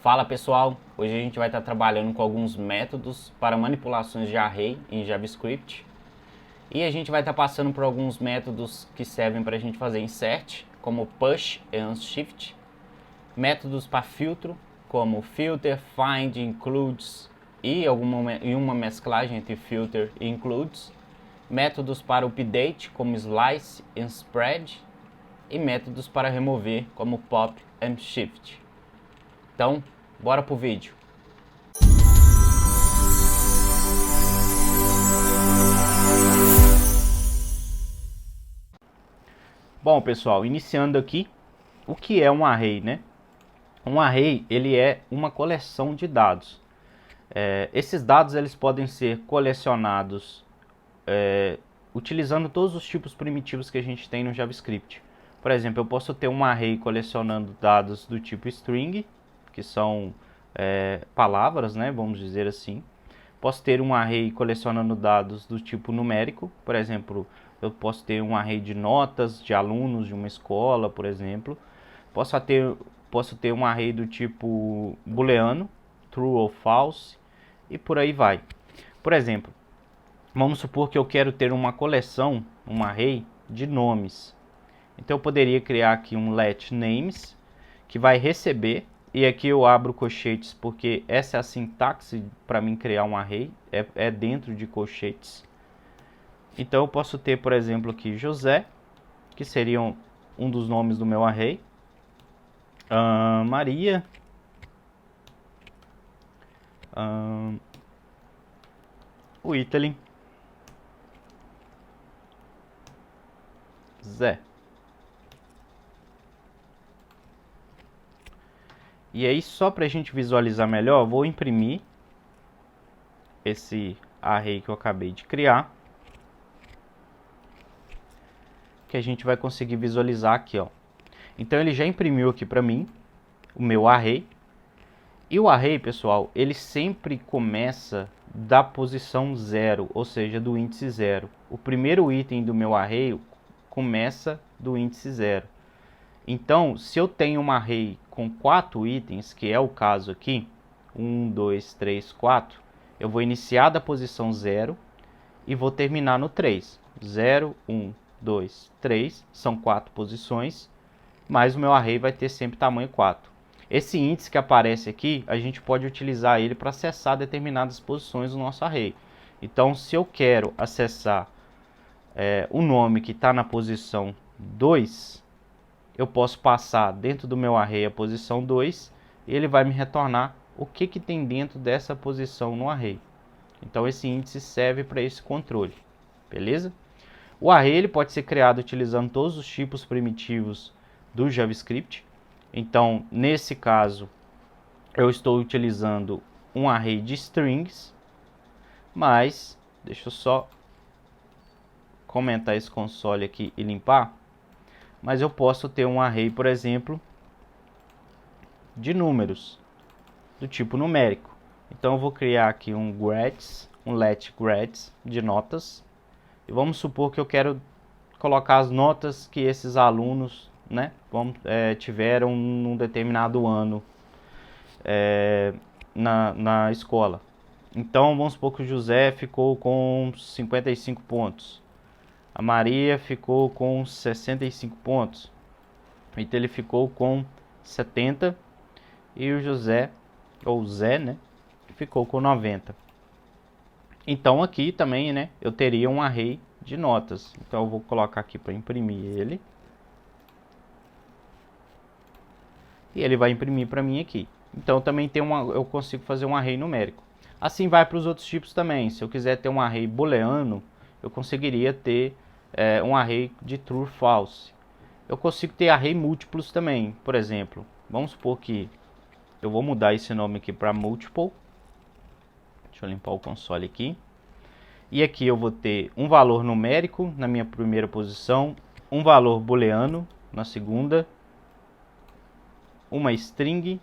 Fala pessoal, hoje a gente vai estar trabalhando com alguns métodos para manipulações de array em JavaScript e a gente vai estar passando por alguns métodos que servem para a gente fazer insert, como push e unshift, métodos para filtro, como filter, find, includes e uma mesclagem entre filter e includes, métodos para update, como slice e spread, e métodos para remover, como pop e shift. Então, bora pro vídeo. Bom, pessoal, iniciando aqui, o que é um array, né? Um array, ele é uma coleção de dados. Esses dados eles podem ser colecionados utilizando todos os tipos primitivos que a gente tem no JavaScript. Por exemplo, eu posso ter um array colecionando dados do tipo string, que são palavras, né, vamos dizer assim. Posso ter um array colecionando dados do tipo numérico, por exemplo, eu posso ter um array de notas de alunos de uma escola, por exemplo. Posso ter um array do tipo booleano, true ou false, e por aí vai. Por exemplo, vamos supor que eu quero ter uma coleção, um array de nomes. Então eu poderia criar aqui um let names, que vai receber, e aqui eu abro colchetes porque essa é a sintaxe para mim criar um array, é dentro de colchetes. Então eu posso ter, por exemplo, aqui José, que seria um dos nomes do meu array, Maria, o Italy, Zé. E aí, só para a gente visualizar melhor, eu vou imprimir esse array que eu acabei de criar, que a gente vai conseguir visualizar aqui, ó. Então ele já imprimiu aqui para mim o meu array. E o array, pessoal, ele sempre começa da posição 0, ou seja, do índice 0. O primeiro item do meu array começa do índice 0. Então, se eu tenho um array com 4 itens, que é o caso aqui, 1, 2, 3, 4, eu vou iniciar da posição 0 e vou terminar no 3. 0, 1, 2, 3, são 4 posições, mas o meu array vai ter sempre tamanho 4. Esse índice que aparece aqui, a gente pode utilizar ele para acessar determinadas posições do nosso array. Então, se eu quero acessar o nome que está na posição 2, eu posso passar dentro do meu array a posição 2 e ele vai me retornar o que tem dentro dessa posição no array. Então esse índice serve para esse controle, beleza? O array ele pode ser criado utilizando todos os tipos primitivos do JavaScript. Então nesse caso eu estou utilizando um array de strings, mas deixa eu só comentar esse console aqui e limpar. Mas eu posso ter um array, por exemplo, de números, do tipo numérico. Então eu vou criar aqui um let grades de notas. E vamos supor que eu quero colocar as notas que esses alunos, né, tiveram num determinado ano na escola. Então vamos supor que o José ficou com 55 pontos. A Maria ficou com 65 pontos. Então ele ficou com 70. E o José, ou Zé, né, ficou com 90. Então aqui também, né, eu teria um array de notas. Então eu vou colocar aqui para imprimir ele. E ele vai imprimir para mim aqui. Então também eu consigo fazer um array numérico. Assim vai para os outros tipos também. Se eu quiser ter um array booleano, eu conseguiria ter um array de true ou false. Eu consigo ter array múltiplos também. Por exemplo, vamos supor que eu vou mudar esse nome aqui para multiple. Deixa eu limpar o console aqui. E aqui eu vou ter um valor numérico na minha primeira posição, um valor booleano na segunda, uma string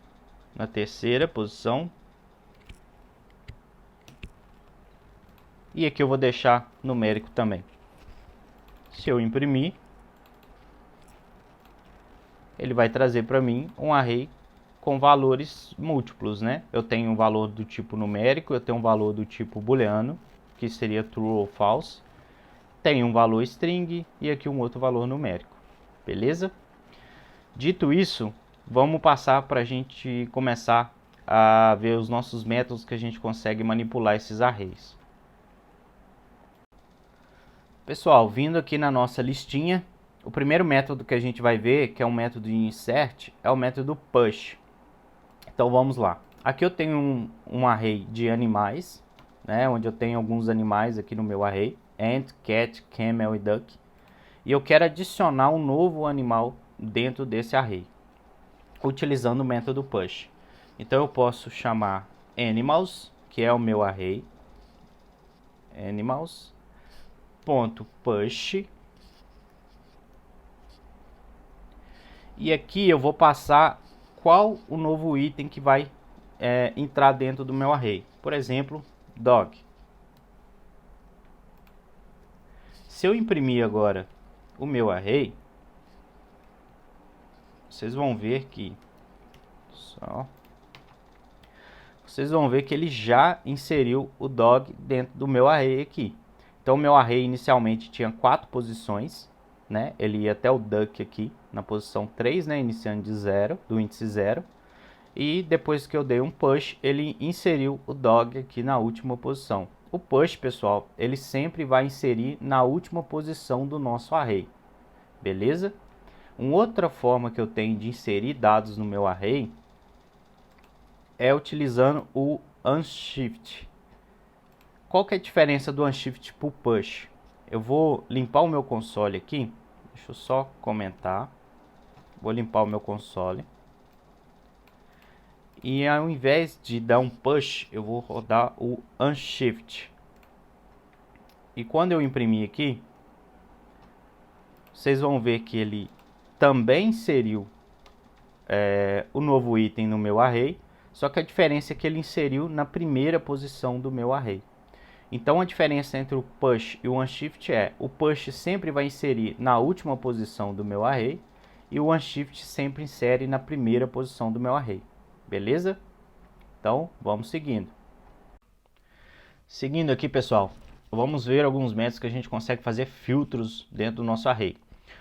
na terceira posição. E aqui eu vou deixar numérico também. Se eu imprimir, ele vai trazer para mim um array com valores múltiplos, né? Eu tenho um valor do tipo numérico, eu tenho um valor do tipo booleano, que seria true ou false. Tem um valor string e aqui um outro valor numérico, beleza? Dito isso, vamos passar para a gente começar a ver os nossos métodos que a gente consegue manipular esses arrays. Pessoal, vindo aqui na nossa listinha, o primeiro método que a gente vai ver, que é um método de insert, é o método push. Então vamos lá. Aqui eu tenho um array de animais, né, onde eu tenho alguns animais aqui no meu array, ant, cat, camel e duck. E eu quero adicionar um novo animal dentro desse array, utilizando o método push. Então eu posso chamar animals, que é o meu array, animals.push. E aqui eu vou passar qual o novo item que vai entrar dentro do meu array. Por exemplo, dog. Se eu imprimir agora o meu array, vocês vão ver que ele já inseriu o dog dentro do meu array aqui. Então o meu array inicialmente tinha 4 posições, né? Ele ia até o duck aqui na posição 3, né, iniciando de 0, do índice 0. E depois que eu dei um push, ele inseriu o dog aqui na última posição. O push, pessoal, ele sempre vai inserir na última posição do nosso array, beleza? Uma outra forma que eu tenho de inserir dados no meu array é utilizando o unshift. Qual que é a diferença do unshift para o push? Eu vou limpar o meu console aqui, deixa eu só comentar. Vou limpar o meu console. E ao invés de dar um push, eu vou rodar o unshift. E quando eu imprimir aqui, vocês vão ver que ele também inseriu o novo item no meu array, só que a diferença é que ele inseriu na primeira posição do meu array. Então a diferença entre o push e o unshift é: o push sempre vai inserir na última posição do meu array e o unshift sempre insere na primeira posição do meu array. Beleza? Então, vamos seguindo. Seguindo aqui, pessoal, vamos ver alguns métodos que a gente consegue fazer filtros dentro do nosso array.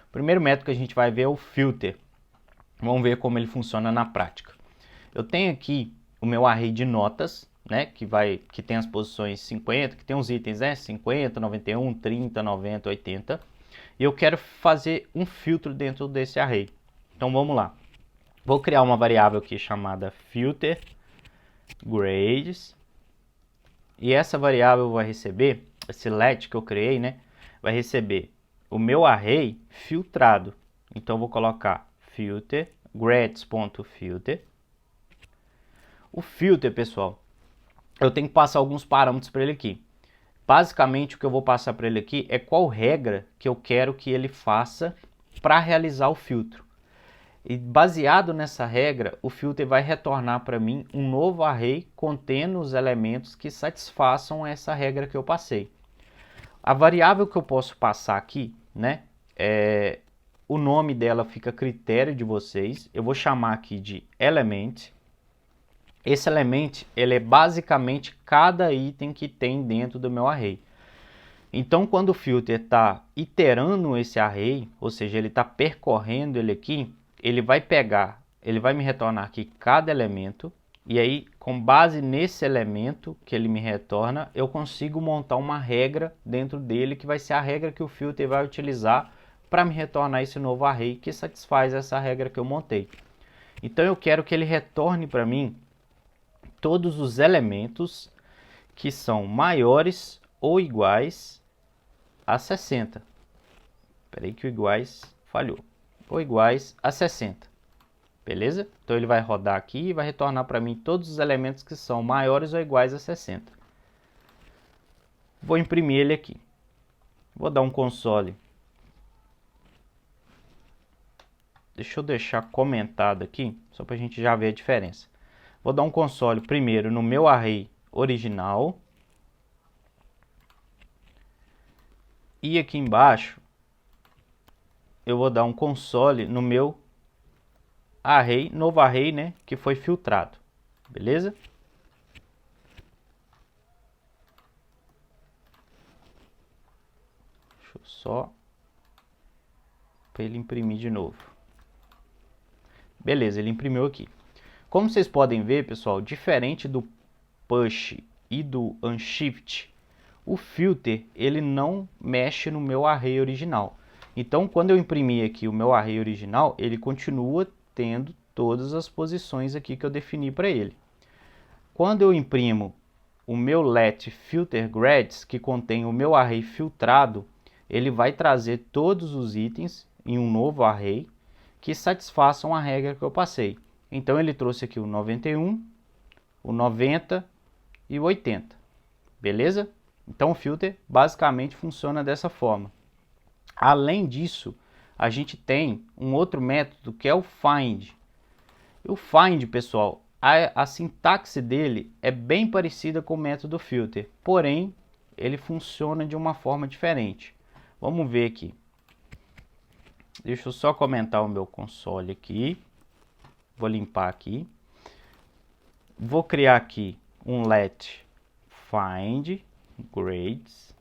O primeiro método que a gente vai ver é o filter. Vamos ver como ele funciona na prática. Eu tenho aqui o meu array de notas, né, que tem as posições 50, que tem os itens, né, 50, 91, 30, 90, 80. E eu quero fazer um filtro dentro desse array. Então vamos lá. Vou criar uma variável aqui chamada filter grades. E essa variável vai receber, esse let que eu criei, né, vai receber o meu array filtrado. Então eu vou colocar filter grades.filter. O filter, pessoal, eu tenho que passar alguns parâmetros para ele aqui. Basicamente o que eu vou passar para ele aqui é qual regra que eu quero que ele faça para realizar o filtro. E baseado nessa regra, o filter vai retornar para mim um novo array contendo os elementos que satisfaçam essa regra que eu passei. A variável que eu posso passar aqui, né, o nome dela fica a critério de vocês. Eu vou chamar aqui de element. Esse element, ele é basicamente cada item que tem dentro do meu array. Então, quando o filter está iterando esse array, ou seja, ele está percorrendo ele aqui, ele vai me retornar aqui cada elemento, e aí, com base nesse elemento que ele me retorna, eu consigo montar uma regra dentro dele, que vai ser a regra que o filter vai utilizar para me retornar esse novo array que satisfaz essa regra que eu montei. Então, eu quero que ele retorne para mim todos os elementos que são maiores ou iguais a 60. Espera aí que o iguais falhou. Ou iguais a 60. Beleza? Então ele vai rodar aqui e vai retornar para mim todos os elementos que são maiores ou iguais a 60. Vou imprimir ele aqui. Vou dar um console. Deixa eu deixar comentado aqui, só para a gente já ver a diferença. Vou dar um console primeiro no meu array original. E aqui embaixo, eu vou dar um console no meu array, novo array, né, que foi filtrado. Beleza? Deixa eu só para ele imprimir de novo. Beleza, ele imprimiu aqui. Como vocês podem ver, pessoal, diferente do push e do unshift, o filter ele não mexe no meu array original. Então, quando eu imprimir aqui o meu array original, ele continua tendo todas as posições aqui que eu defini para ele. Quando eu imprimo o meu let filter grades, que contém o meu array filtrado, ele vai trazer todos os itens em um novo array que satisfaçam a regra que eu passei. Então ele trouxe aqui o 91, o 90 e o 80. Beleza? Então o filter basicamente funciona dessa forma. Além disso, a gente tem um outro método que é o find. O find, pessoal, a sintaxe dele é bem parecida com o método filter, porém ele funciona de uma forma diferente. Vamos ver aqui. Deixa eu só comentar o meu console aqui. Vou limpar aqui. Vou criar aqui um let find grades.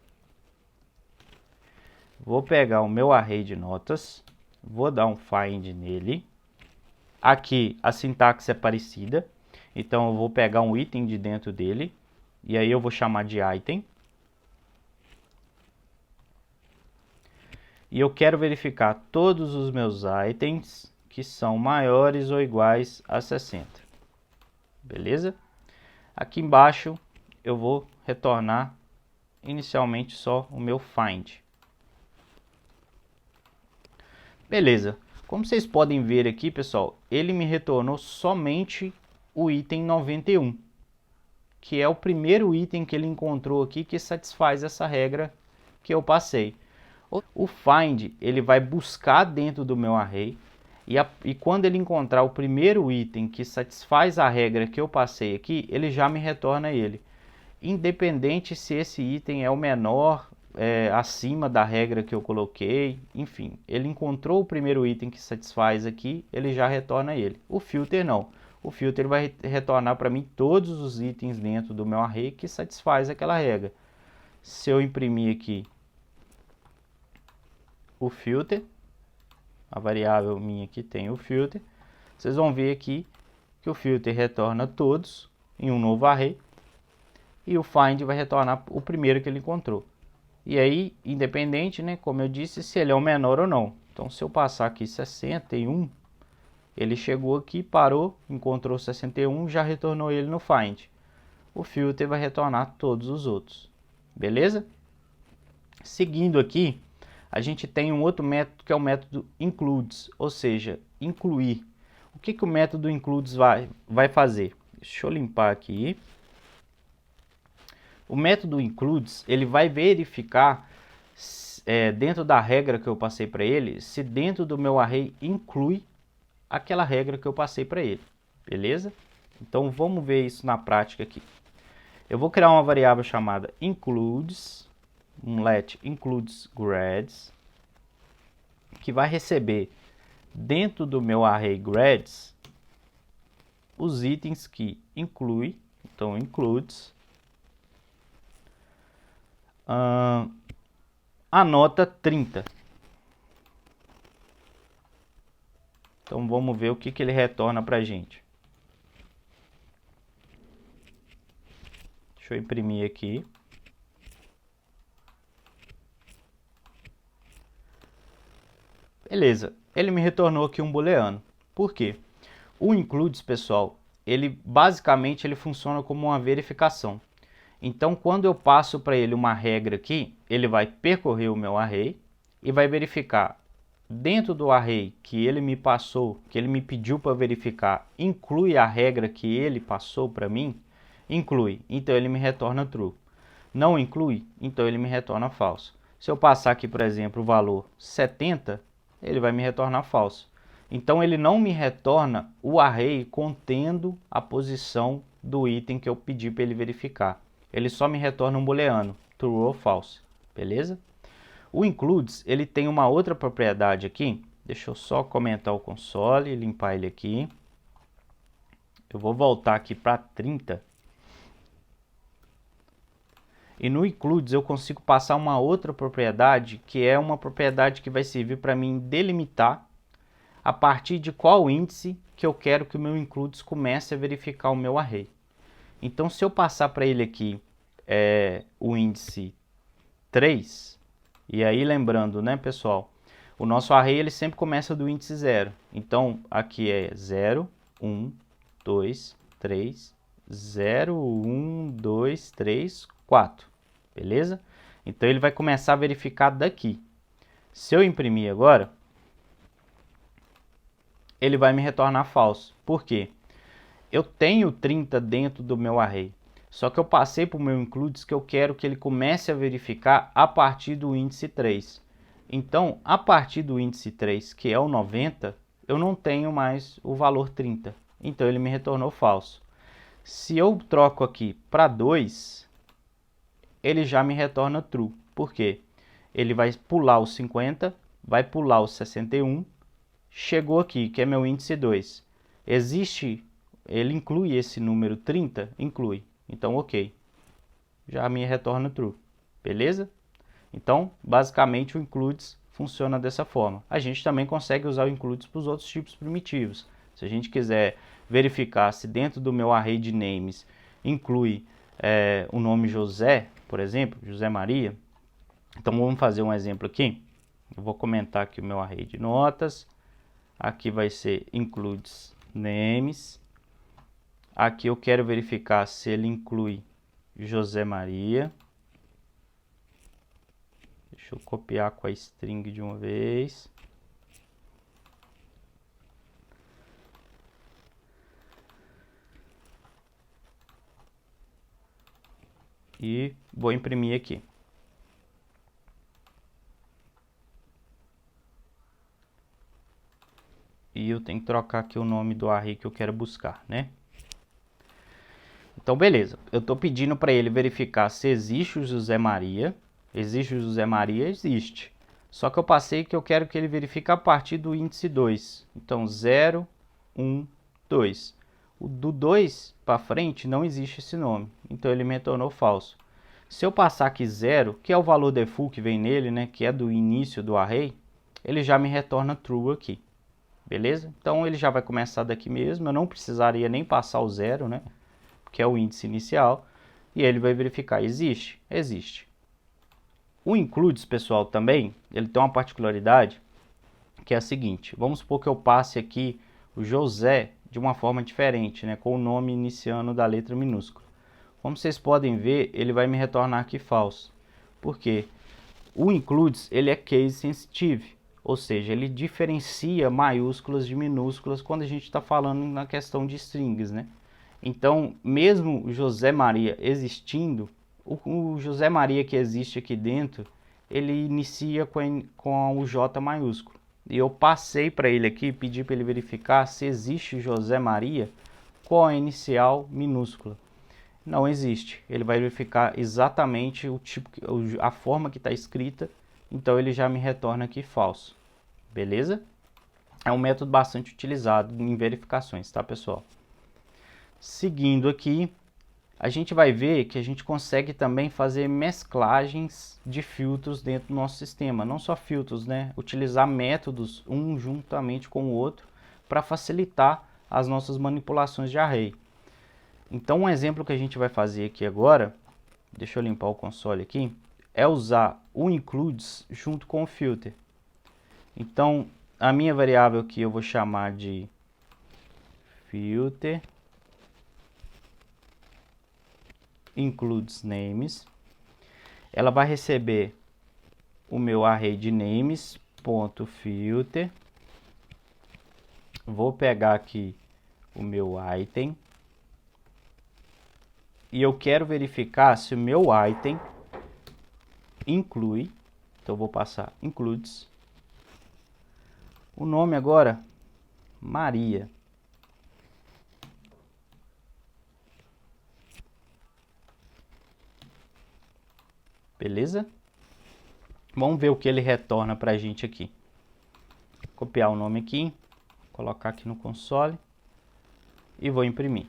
Vou pegar o meu array de notas. Vou dar um find nele. Aqui a sintaxe é parecida. Então eu vou pegar um item de dentro dele. E aí eu vou chamar de item. E eu quero verificar todos os meus itens que são maiores ou iguais a 60. Beleza? Aqui embaixo eu vou retornar inicialmente só o meu find. Beleza. Como vocês podem ver aqui, pessoal, ele me retornou somente o item 91, que é o primeiro item que ele encontrou aqui que satisfaz essa regra que eu passei. O find ele vai buscar dentro do meu array e quando ele encontrar o primeiro item que satisfaz a regra que eu passei aqui, ele já me retorna ele. Independente se esse item é o menor, acima da regra que eu coloquei, enfim, ele encontrou o primeiro item que satisfaz aqui, ele já retorna ele. O filter não. O filter vai retornar para mim todos os itens dentro do meu array que satisfaz aquela regra. Se eu imprimir aqui o filter, a variável minha aqui tem o filter, vocês vão ver aqui que o filter retorna todos em um novo array e o find vai retornar o primeiro que ele encontrou. E aí, independente, né, como eu disse, se ele é o menor ou não. Então, se eu passar aqui 61, ele chegou aqui, parou, encontrou 61, já retornou ele no find. O filter vai retornar todos os outros. Beleza? Seguindo aqui, a gente tem um outro método que é o método includes, ou seja, incluir. O que o método includes vai fazer? Deixa eu limpar aqui. O método includes, ele vai verificar dentro da regra que eu passei para ele, se dentro do meu array inclui aquela regra que eu passei para ele. Beleza? Então vamos ver isso na prática aqui. Eu vou criar uma variável chamada includes, um let includes grades, que vai receber dentro do meu array grades os itens que inclui, então includes a nota 30. Então vamos ver o que ele retorna para a gente. Deixa eu imprimir aqui. Beleza, ele me retornou aqui um booleano. Por quê? O includes, pessoal, ele basicamente ele funciona como uma verificação. Então, quando eu passo para ele uma regra aqui, ele vai percorrer o meu array e vai verificar dentro do array que ele me passou, que ele me pediu para verificar, inclui a regra que ele passou para mim? Inclui, então ele me retorna true. Não inclui, então ele me retorna falso. Se eu passar aqui, por exemplo, o valor 70, ele vai me retornar falso. Então ele não me retorna o array contendo a posição do item que eu pedi para ele verificar. Ele só me retorna um booleano, true ou false, beleza? O includes, ele tem uma outra propriedade aqui, Deixa eu só comentar o console e limpar ele aqui. Eu vou voltar aqui para 30. E no includes eu consigo passar uma outra propriedade, que é uma propriedade que vai servir para mim delimitar a partir de qual índice que eu quero que o meu includes comece a verificar o meu array. Então, se eu passar para ele aqui o índice 3, e aí lembrando, né, pessoal, o nosso array ele sempre começa do índice 0. Então, aqui é 0, 1, 2, 3, 0, 1, 2, 3, 4. Beleza? Então, ele vai começar a verificar daqui. Se eu imprimir agora, ele vai me retornar falso. Por quê? Eu tenho 30 dentro do meu array. Só que eu passei para o meu includes que eu quero que ele comece a verificar a partir do índice 3. Então, a partir do índice 3, que é o 90, eu não tenho mais o valor 30. Então, ele me retornou falso. Se eu troco aqui para 2, ele já me retorna true. Por quê? Ele vai pular os 50, vai pular os 61, chegou aqui, que é meu índice 2. Ele inclui esse número 30? Inclui. Então, ok. Já me retorna true. Beleza? Então, basicamente, o includes funciona dessa forma. A gente também consegue usar o includes para os outros tipos primitivos. Se a gente quiser verificar se dentro do meu array de names inclui o nome José, por exemplo, José Maria. Então, vamos fazer um exemplo aqui. Eu vou comentar aqui o meu array de notas. Aqui vai ser includes names. Aqui eu quero verificar se ele inclui José Maria. Deixa eu copiar com a string de uma vez. E vou imprimir aqui. E eu tenho que trocar aqui o nome do array que eu quero buscar, né? Então, beleza. Eu estou pedindo para ele verificar se existe o José Maria. Existe o José Maria? Existe. Só que eu passei que eu quero que ele verifique a partir do índice 2. Então, 0, 1, 2. O do 2 para frente não existe esse nome. Então, ele me retornou falso. Se eu passar aqui 0, que é o valor default que vem nele, né, que é do início do array, ele já me retorna true aqui. Beleza? Então, ele já vai começar daqui mesmo. Eu não precisaria nem passar o 0, né? Que é o índice inicial, e ele vai verificar, existe? Existe. O includes, pessoal, também, ele tem uma particularidade, que é a seguinte, vamos supor que eu passe aqui o José de uma forma diferente, né, com o nome iniciando da letra minúscula. Como vocês podem ver, ele vai me retornar aqui falso. Por quê? O includes, ele é case sensitive, ou seja, ele diferencia maiúsculas de minúsculas quando a gente está falando na questão de strings, né? Então, mesmo o José Maria existindo, o José Maria que existe aqui dentro, ele inicia com o J maiúsculo. E eu passei para ele aqui, pedi para ele verificar se existe José Maria com a inicial minúscula. Não existe. Ele vai verificar exatamente o tipo, a forma que está escrita, então ele já me retorna aqui falso. Beleza? É um método bastante utilizado em verificações, tá, pessoal? Seguindo aqui, a gente vai ver que a gente consegue também fazer mesclagens de filtros dentro do nosso sistema. Não só filtros, né? Utilizar métodos um juntamente com o outro para facilitar as nossas manipulações de array. Então, um exemplo que a gente vai fazer aqui agora, deixa eu limpar o console aqui, é usar o includes junto com o filter. Então, a minha variável aqui eu vou chamar de filter includes names. Ela vai receber o meu array de names.filter. Vou pegar aqui o meu item. E eu quero verificar se o meu item inclui. Então, eu vou passar includes. O nome agora, Maria. Beleza? Vamos ver o que ele retorna para a gente aqui. copiar o nome aqui, colocar aqui no console e vou imprimir.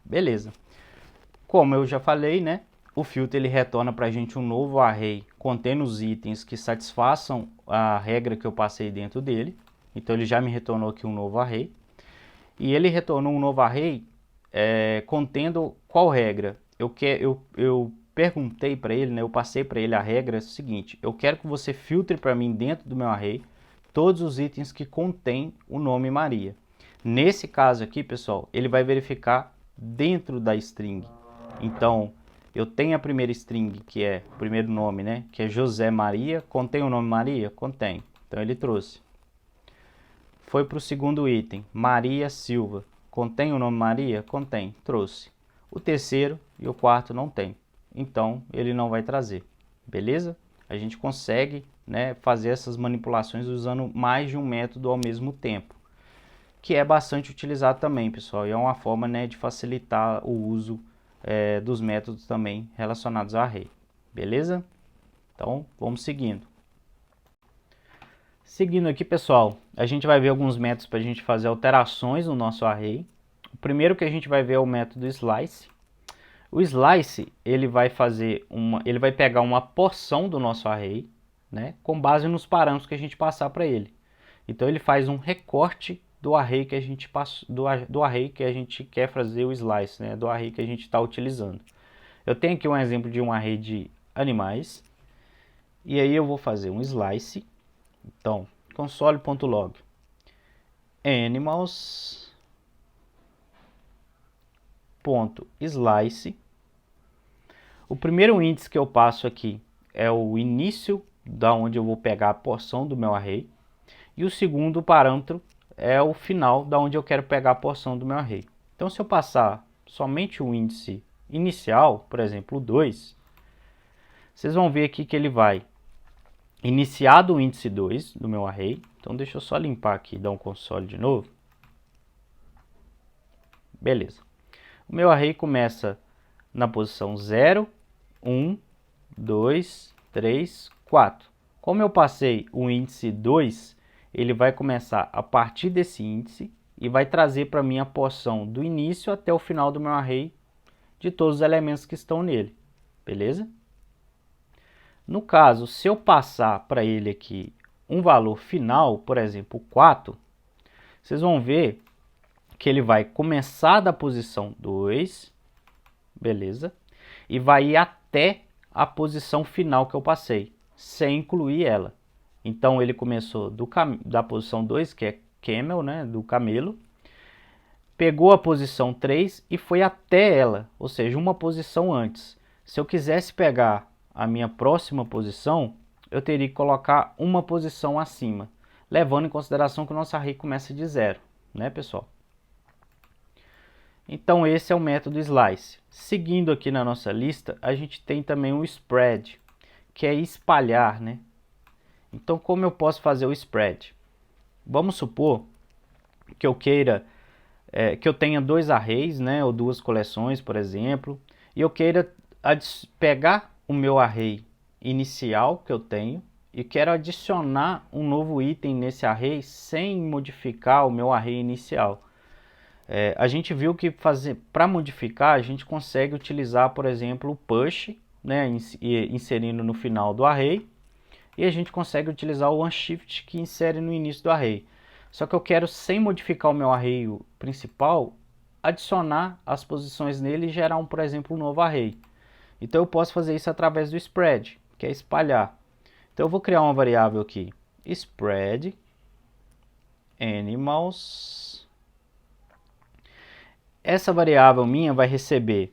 Beleza. Como eu já falei, né? O filtro ele retorna para a gente um novo array contendo os itens que satisfaçam a regra que eu passei dentro dele. Então ele já me retornou aqui um novo array. E ele retornou um novo array contendo qual regra? Eu perguntei para ele, né? Eu passei para ele a regra seguinte: eu quero que você filtre para mim dentro do meu array todos os itens que contêm o nome Maria. Nesse caso aqui, pessoal, ele vai verificar dentro da string. Então, eu tenho a primeira string, que é o primeiro nome, né? Que é José Maria. Contém o nome Maria? Contém. Então, ele trouxe. Foi para o segundo item, Maria Silva. Contém o nome Maria? Contém. Trouxe. O terceiro e o quarto não tem. Então, ele não vai trazer. Beleza? A gente consegue, né, fazer essas manipulações usando mais de um método ao mesmo tempo, que é bastante utilizado também, pessoal. E é uma forma, né, de facilitar o uso dos métodos também relacionados ao array. Beleza? Então, vamos seguindo. Seguindo aqui, pessoal, a gente vai ver alguns métodos para a gente fazer alterações no nosso array. O primeiro que a gente vai ver é o método slice. O slice, ele vai pegar uma porção do nosso array, né, com base nos parâmetros que a gente passar para ele. Então ele faz um recorte do array que a gente do array que a gente quer fazer o slice, né, do array que a gente está utilizando. Eu tenho aqui um exemplo de um array de animais. E aí eu vou fazer um slice. Então, console.log animals.slice. O primeiro índice que eu passo aqui é o início da onde eu vou pegar a porção do meu array. E o segundo parâmetro é o final da onde eu quero pegar a porção do meu array. Então, se eu passar somente o índice inicial, por exemplo, o 2, vocês vão ver aqui que ele vai iniciar do índice 2 do meu array. Então, deixa eu só limpar aqui e dar um console de novo. Beleza. O meu array começa na posição 0, 1, 2, 3, 4. Como eu passei o índice 2, ele vai começar a partir desse índice e vai trazer para mim a porção do início até o final do meu array de todos os elementos que estão nele. Beleza? No caso, se eu passar para ele aqui um valor final, por exemplo, 4, vocês vão ver que ele vai começar da posição 2, beleza? E vai ir até a posição final que eu passei, sem incluir ela. Então, ele começou da posição 2, que é camel, né, do camelo, pegou a posição 3 e foi até ela, ou seja, uma posição antes. Se eu quisesse pegar a minha próxima posição, eu teria que colocar uma posição acima, levando em consideração que o nosso array começa de 0, né, pessoal? Então, esse é o método slice. Seguindo aqui na nossa lista, a gente tem também o spread, que é espalhar, né? Então, como eu posso fazer o spread? Vamos supor que eu queira que eu tenha dois arrays, né, ou duas coleções, por exemplo, e eu queira pegar o meu array inicial que eu tenho e quero adicionar um novo item nesse array sem modificar o meu array inicial. A gente viu que para modificar a gente consegue utilizar, por exemplo, o push, né, inserindo no final do array, e a gente consegue utilizar o unshift que insere no início do array. Só que eu quero, sem modificar o meu array principal, adicionar as posições nele e gerar, por exemplo, um novo array. Então eu posso fazer isso através do spread, que é espalhar. Então eu vou criar uma variável aqui, spread animals. Essa variável minha vai receber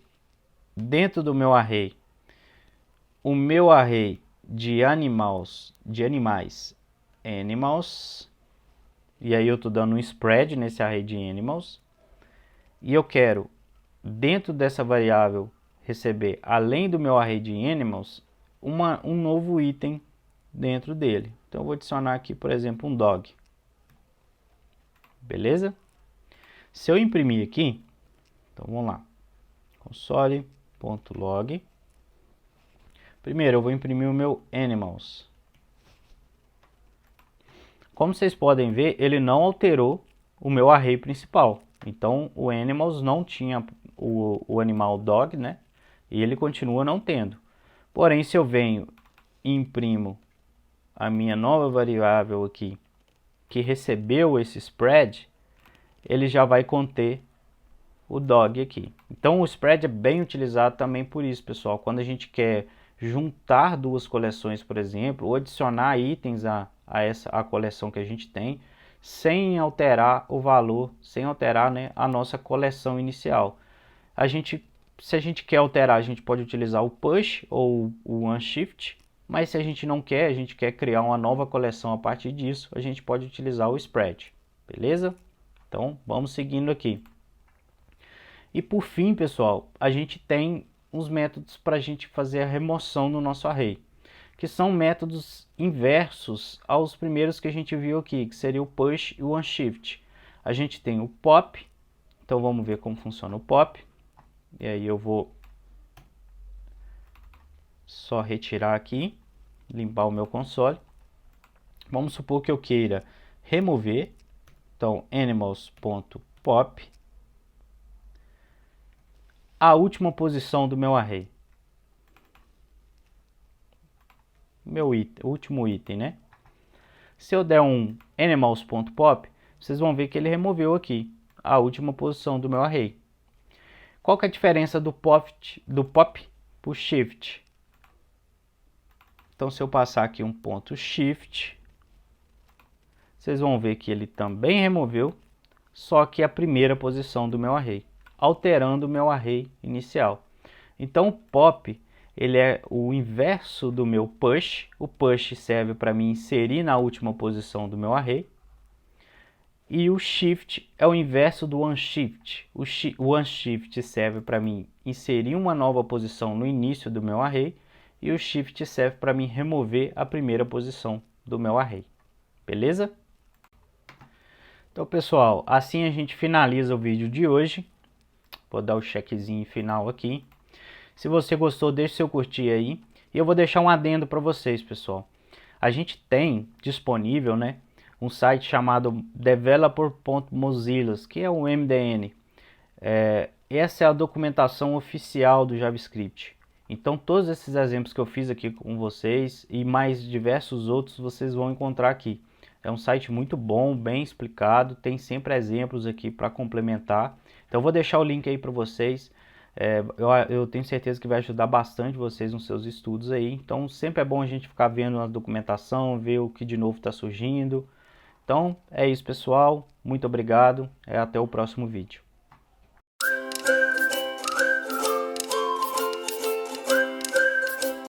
dentro do meu array o meu array de animais, e aí eu estou dando um spread nesse array de animals, e eu quero, dentro dessa variável, receber, além do meu array de animals, um novo item dentro dele. Então eu vou adicionar aqui, por exemplo, um dog. Beleza? Se eu imprimir aqui, então vamos lá, console.log. Primeiro eu vou imprimir o meu animals. Como vocês podem ver, ele não alterou o meu array principal. Então o animals não tinha o animal dog, né? E ele continua não tendo. Porém, se eu venho e imprimo a minha nova variável aqui, que recebeu esse spread, ele já vai conter o dog aqui. Então o spread é bem utilizado também por isso, pessoal. Quando a gente quer juntar duas coleções, por exemplo, ou adicionar itens a coleção que a gente tem, sem alterar o valor, sem alterar, né, a nossa coleção inicial. Se a gente quer alterar, a gente pode utilizar o push ou o unshift, mas se a gente não quer, a gente quer criar uma nova coleção a partir disso, a gente pode utilizar o spread, beleza? Então vamos seguindo aqui. E por fim, pessoal, a gente tem uns métodos para a gente fazer a remoção no nosso array, que são métodos inversos aos primeiros que a gente viu aqui, que seria o push e o unshift. A gente tem o pop, então vamos ver como funciona o pop. E aí eu vou só retirar aqui, limpar o meu console. Vamos supor que eu queira remover, então animals.pop, a última posição do meu array. Último item, né? Se eu der um animals.pop, vocês vão ver que ele removeu aqui a última posição do meu array. Qual que é a diferença do pop para o shift? Então, se eu passar aqui um ponto shift, vocês vão ver que ele também removeu, só que a primeira posição do meu array, alterando o meu array inicial. Então, o pop, ele é o inverso do meu push. O push serve para mim inserir na última posição do meu array. E o shift é o inverso do unshift. O unshift serve para mim inserir uma nova posição no início do meu array. E o shift serve para mim remover a primeira posição do meu array. Beleza? Então, pessoal, assim a gente finaliza o vídeo de hoje. Vou dar o checkzinho final aqui. Se você gostou, deixe seu curtir aí. E eu vou deixar um adendo para vocês, pessoal. A gente tem disponível, né, um site chamado developer.mozilla, que é o MDN. Essa é a documentação oficial do JavaScript. Então todos esses exemplos que eu fiz aqui com vocês e mais diversos outros vocês vão encontrar aqui. É um site muito bom, bem explicado, tem sempre exemplos aqui para complementar. Então eu vou deixar o link aí para vocês. Eu tenho certeza que vai ajudar bastante vocês nos seus estudos aí. Então sempre é bom a gente ficar vendo a documentação, ver o que de novo está surgindo. Então é isso, pessoal. Muito obrigado. Até o próximo vídeo.